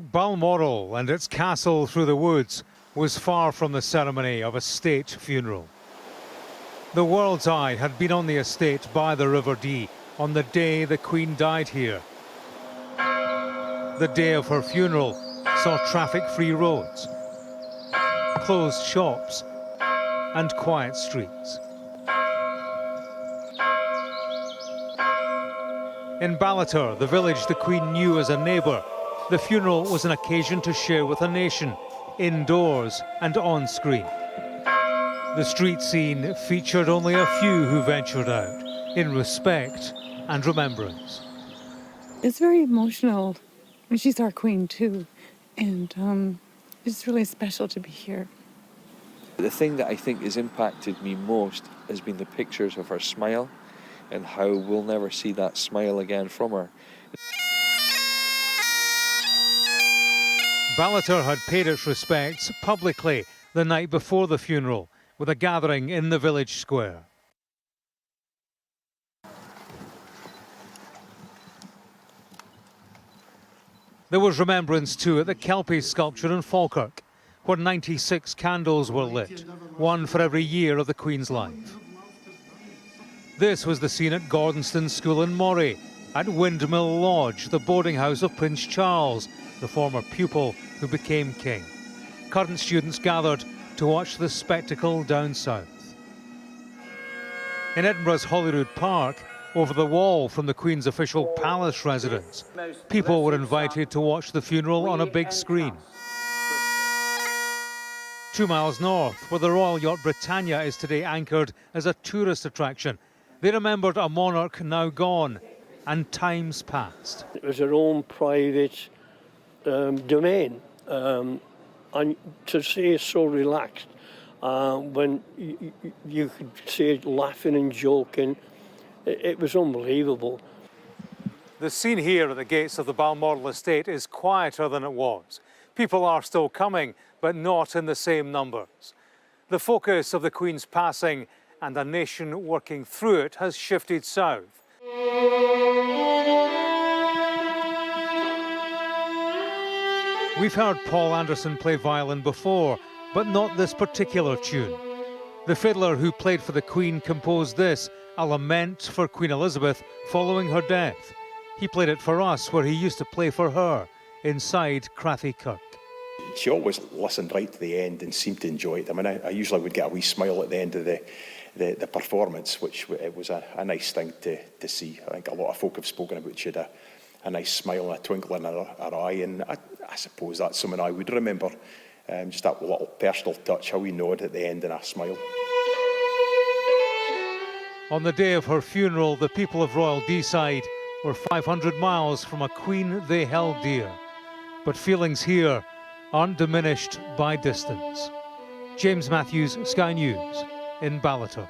Balmoral and its castle through the woods was far from the ceremony of a state funeral. The world's eye had been on the estate by the River Dee on the day the Queen died here. The day of her funeral saw traffic-free roads, closed shops and quiet streets. In Ballater, the village the Queen knew as a neighbour, the funeral was an occasion to share with a nation, indoors and on screen. The street scene featured only a few who ventured out, in respect and remembrance. It's very emotional. She's our Queen too, and it's really special to be here. The thing that I think has impacted me most has been the pictures of her smile and how we'll never see that smile again from her. Ballater had paid its respects publicly the night before the funeral, with a gathering in the village square. There was remembrance too at the Kelpie sculpture in Falkirk, where 96 candles were lit, one for every year of the Queen's life. This was the scene at Gordonston School in Moray, at Windmill Lodge, the boarding house of Prince Charles, the former pupil who became king. Current students gathered to watch the spectacle down south. In Edinburgh's Holyrood Park, over the wall from the Queen's official palace residence, people were invited to watch the funeral on a big screen. 2 miles north, where the Royal Yacht Britannia is today anchored as a tourist attraction, they remembered a monarch now gone and times past. It was her own private domain, and to see it so relaxed, when you could see it laughing and joking, it was unbelievable. The scene here at the gates of the Balmoral estate is quieter than it was. People are still coming, but not in the same numbers. The focus of the Queen's passing and a nation working through it has shifted south. We've heard Paul Anderson play violin before, but not this particular tune. The fiddler who played for the Queen composed this, a lament for Queen Elizabeth following her death. He played it for us where he used to play for her, inside Crathie Kirk. She always listened right to the end and seemed to enjoy it. I mean, I usually would get a wee smile at the end of the performance, which it was a nice thing to see. I think a lot of folk have spoken about she had a nice smile and a twinkle in her eye, and I suppose that's something I would remember. Just that little personal touch, how we nod at the end and a smile. On the day of her funeral, the people of Royal Deeside were 500 miles from a Queen they held dear. But feelings here aren't diminished by distance. James Matthews, Sky News, in Ballater.